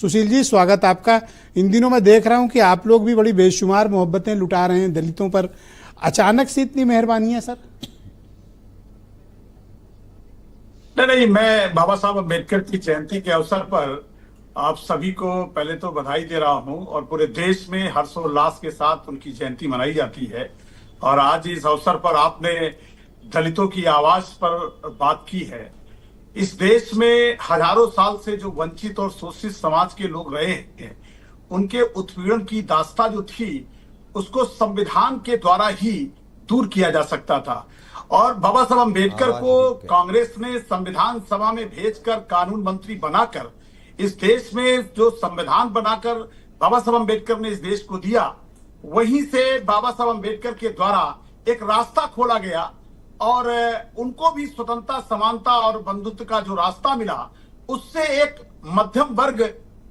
सुशील जी, स्वागत आपका। इन दिनों मैं देख रहा हूं कि आप लोग भी बड़ी बेशुमार मोहब्बतें लुटा रहे हैं दलितों पर। अचानक से इतनी मेहरबानी है सर? नहीं, मैं बाबा साहब अम्बेडकर की जयंती के अवसर पर आप सभी को पहले तो बधाई दे रहा हूं और पूरे देश में हर्षोल्लास के साथ उनकी जयंती मनाई जाती है। और आज इस अवसर पर आपने दलितों की आवाज पर बात की है। इस देश में हजारों साल से जो वंचित और शोषित समाज के लोग रहे हैं, उनके उत्पीड़न की दास्ता जो थी, उसको संविधान के द्वारा ही दूर किया जा सकता था। और बाबा साहब अम्बेडकर को कांग्रेस ने संविधान सभा में भेजकर कानून मंत्री बनाकर इस देश में जो संविधान बनाकर बाबा साहब अम्बेडकर ने इस देश को दिया, वहीं से बाबा साहब अम्बेडकर के द्वारा एक रास्ता खोला गया और उनको भी स्वतंत्रता, समानता और बंधुत्व का जो रास्ता मिला, उससे एक मध्यम वर्ग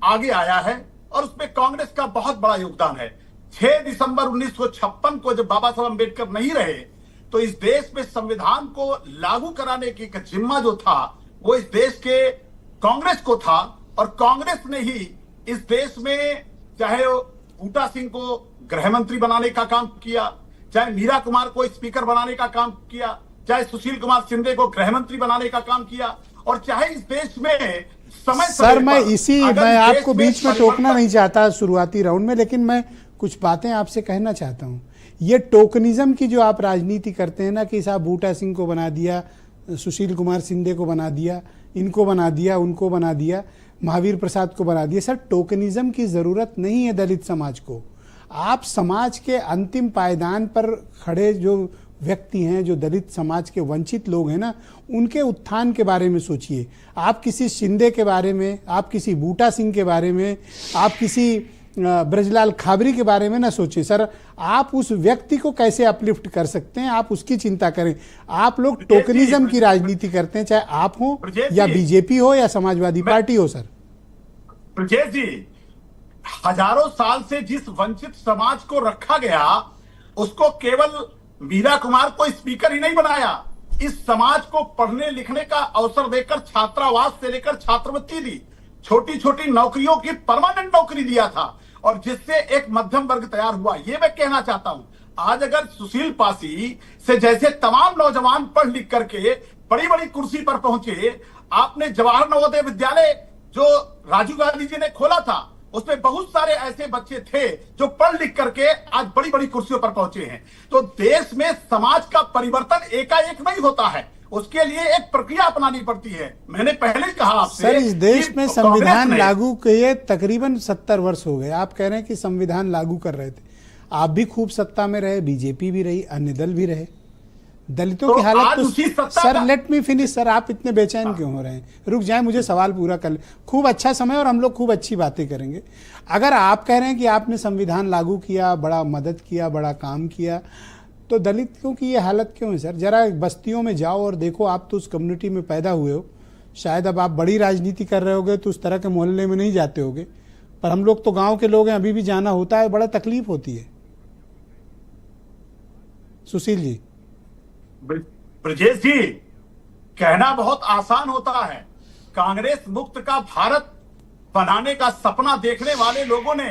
आगे आया है और उसमें कांग्रेस का बहुत बड़ा योगदान है। 6 दिसंबर 1956 को जब बाबा साहब अम्बेडकर नहीं रहे, तो इस देश में संविधान को लागू कराने की जिम्मा जो था, वो इस देश के कांग्रेस को था। और कांग्रेस ने ही इस देश में चाहे बूटा सिंह को गृह मंत्री बनाने का काम किया, चाहे मीरा कुमार को स्पीकर बनाने का काम किया, चाहे सुशील कुमार शिंदे को गृह मंत्री बनाने का काम किया, और चाहे इस देश में सर मैं आपको बीच में टोकना नहीं चाहता शुरुआती राउंड में, लेकिन मैं कुछ बातें आपसे कहना चाहता हूं। ये टोकनिज्म की जो आप राजनीति करते हैं ना, कि साहब बूटा सिंह को बना दिया, सुशील कुमार शिंदे को बना दिया, इनको बना दिया, उनको बना दिया, महावीर प्रसाद को बना दिया। सर, टोकनिज्म की जरूरत नहीं है दलित समाज को। आप समाज के अंतिम पायदान पर खड़े जो व्यक्ति हैं, जो दलित समाज के वंचित लोग हैं ना, उनके उत्थान के बारे में सोचिए। आप किसी शिंदे के बारे में, आप किसी बूटा सिंह के बारे में, आप किसी ब्रजलाल खाबरी के बारे में ना सोचिए। सर, आप उस व्यक्ति को कैसे अपलिफ्ट कर सकते हैं, आप उसकी चिंता करें। आप लोग टोकनिज्म की राजनीति करते हैं, चाहे आप हो या बीजेपी हो या समाजवादी पार्टी हो। सर ब्रजेश जी, हजारों साल से जिस वंचित समाज को रखा गया, उसको केवल मीरा कुमार को स्पीकर ही नहीं बनाया, इस समाज को पढ़ने लिखने का अवसर देकर छात्रावास से लेकर छात्रवृत्ति दी, छोटी छोटी नौकरियों की परमानेंट नौकरी दिया था, और जिससे एक मध्यम वर्ग तैयार हुआ। ये मैं कहना चाहता हूं, आज अगर सुशील पासी से जैसे तमाम नौजवान पढ़ लिख करके बड़ी बड़ी कुर्सी पर पहुंचे, आपने जवाहर नवोदय विद्यालय जो राजीव गांधी जी ने खोला था, उसमें बहुत सारे ऐसे बच्चे थे जो पढ़ लिख करके आज बड़ी बड़ी कुर्सियों पर पहुंचे हैं। तो देश में समाज का परिवर्तन एकाएक नहीं होता है, उसके लिए एक प्रक्रिया अपनानी पड़ती है। मैंने पहले ही कहा आपसे, सर, इस देश में संविधान लागू किए तकरीबन 70 वर्ष हो गए। आप कह रहे हैं कि संविधान लागू कर रहे थे, आप भी खूब सत्ता में रहे, बीजेपी भी रही, अन्य दल भी रहे। दलितों की हालत तो sir, let me finish sir, आप इतने बेचैन क्यों हो रहे हैं? रुक जाए, मुझे सवाल पूरा कर ले। खूब अच्छा समय और हम लोग खूब अच्छी बातें करेंगे। अगर आप कह रहे हैं कि आपने संविधान लागू किया, बड़ा मदद किया, बड़ा काम किया, तो दलितों की ये हालत क्यों है सर? जरा बस्तियों में जाओ और देखो। आप तो उस कम्युनिटी में पैदा हुए हो, शायद अब आप बड़ी राजनीति कर रहे होगे तो उस तरह के मोहल्ले में नहीं जाते होगे, पर हम लोग तो गांव के लोग हैं, अभी भी जाना होता है, बड़ा तकलीफ होती है। सुशील जी। ब्रजेश जी, कहना बहुत आसान होता है। कांग्रेस मुक्त का भारत बनाने का सपना देखने वाले लोगों ने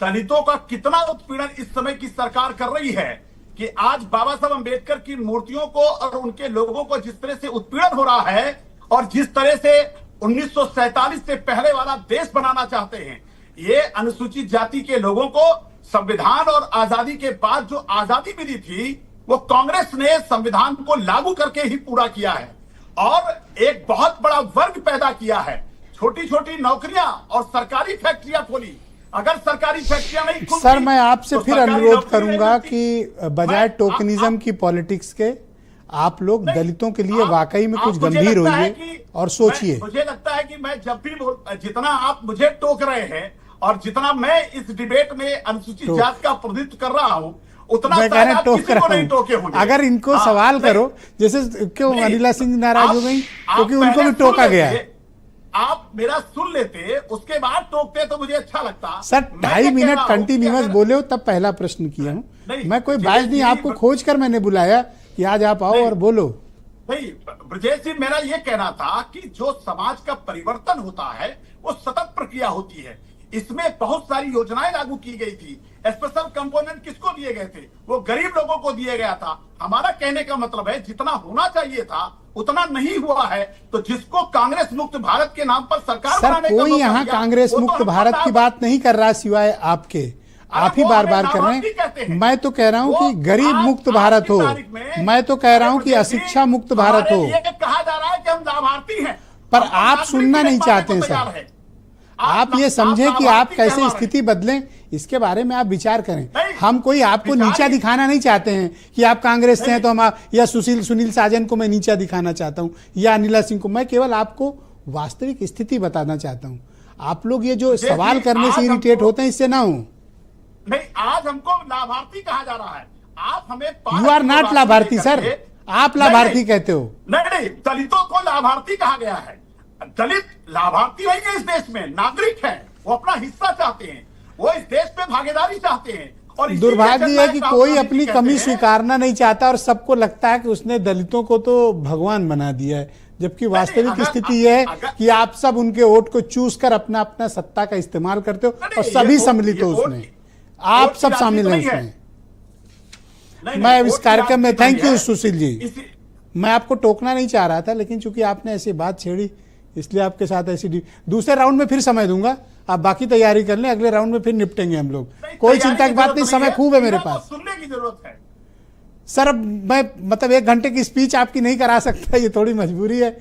दलितों का कितना उत्पीड़न इस समय की सरकार कर रही है, कि आज बाबा साहब अम्बेडकर की मूर्तियों को और उनके लोगों को जिस तरह से उत्पीड़न हो रहा है, और जिस तरह से 1947 से पहले वाला देश बनाना चाहते हैं, ये अनुसूचित जाति के लोगों को संविधान और आजादी के बाद जो आजादी मिली थी, वो कांग्रेस ने संविधान को लागू करके ही पूरा किया है, और एक बहुत बड़ा वर्ग पैदा किया है। छोटी छोटी नौकरियां और सरकारी फैक्ट्रियां खोली। अगर सरकारी फैक्ट्रियां नहीं खुलती, सर, मैं आपसे फिर अनुरोध करूंगा कि बजाय टोकनिज्म की पॉलिटिक्स के, आप लोग दलितों के लिए वाकई में कुछ गंभीर होइए और सोचिए। मुझे लगता है कि मैं जब भी जितना आप मुझे टोक रहे हैं और जितना मैं इस डिबेट में अनुसूचित जाति का प्रतिनिधित्व कर रहा हूं, उतना मैं कहना टोक रहा हूं। अगर इनको सवाल करो, जैसे क्यों अनिला सिंह नाराज हो गई, क्योंकि उनको भी टोका गया है। आप मेरा सुन लेते, उसके बाद टोकते तो मुझे अच्छा लगता। सर, 2.5 मिनट कंटिन्यूअस बोले हो, तब पहला प्रश्न किया हूं मैं। कोई बात नहीं, आपको खोज कर मैंने बुलाया कि आज आप आओ और बोलो। नहीं ब्रजेश जी, मेरा ये कहना था कि जो समाज का परिवर्तन होता है वो सतत प्रक्रिया होती है। इसमें बहुत सारी योजनाएं लागू की गई थी। स्पेशल कंपोनेंट किसको दिए गए थे? वो गरीब लोगों को दिए गया था। हमारा कहने का मतलब है जितना होना चाहिए था उतना नहीं हुआ है। तो जिसको कांग्रेस मुक्त भारत के नाम पर सरकार सर बनाने का कोई मौका यहाँ दिया, कांग्रेस वो तो मुक्त हम भारत की बात नहीं कर रहा सिवाय आपके। आप ही वो बार हमें बार कर रहे लाभार्थी कहते हैं। हैं। मैं तो कह रहा हूं वो कि गरीब आज- मुक्त आज भारत की हो। तारीख में- मैं तो कह रहा हूं कि अरे अशिक्षा मुक्त भारत हो। हमारे लिए कहा जा रहा है कि हम लाभार्थी हैं, पर हम आप नागरिक सुनना भी नहीं पाने चाहते को हैं तैयार सर। हैं। आप ये समझें कि आप लाभार्थी कैसे कहला रहे हैं। स्थिति बदलें, इसके बारे में आप विचार करें। नहीं, हम कोई आपको विचार नीचा ही- दिखाना नहीं चाहते हैं कि आप कांग्रेस से हैं तो हम या सुनील साजन को मैं नीचा दिखाना चाहता हूं या अनिला सिंह को। मैं केवल आपको वास्तविक स्थिति बताना चाहता हूं। आप लोग ये जो सवाल करने से इरिटेट होते हैं इससे ना हो। नहीं, आज हमको लाभार्थी कहा जा रहा है। आप हमें यू आर नॉट लाभार्थी सर, आप लाभार्थी कहते हो। नहीं, दलितों को लाभार्थी कहा गया है। दलित लाभार्थी नहीं है इस देश में, नागरिक है। वो अपना हिस्सा चाहते हैं, वो इस देश में भागीदारी चाहते हैं। और इसीलिए दुर्भाग्य जनता है कि एक कोई राजनीति अपनी कहते कमी हैं। स्वीकारना नहीं चाहता और सबको लगता है कि उसने दलितों को तो भगवान बना दिया है, जबकि वास्तविक अगर- स्थिति यह है अगर- कि आप सब उनके वोट को चूज कर अपना अपना सत्ता का इस्तेमाल करते हो नहीं, और ये सभी वोट- सम्मिलित हो ये वोट- उसमें। आप वोट सब की शामिल हैं राजनीति नहीं उसमें। नहीं, मैं वोट इस की कार्यक्रम में राजनीति थैंक नहीं यू है। सुशील जी। इसी- मैं आपको टोकना नहीं चाह रहा था, लेकिन चूंकि आपने ऐसी बात छेड़ी इसलिए आपके साथ ऐसी दूसरे राउंड में फिर समय दूंगा। आप बाकी तैयारी कर लें, अगले राउंड में फिर निपटेंगे हम लोग। नहीं, कोई तैयारी चिंता की बात जरूरत नहीं, समय खूब है मेरे लोगों को पास। सुनने की जरूरत है। सर अब मैं मतलब 1 घंटे की स्पीच आपकी नहीं करा सकता, ये थोड़ी मजबूरी है।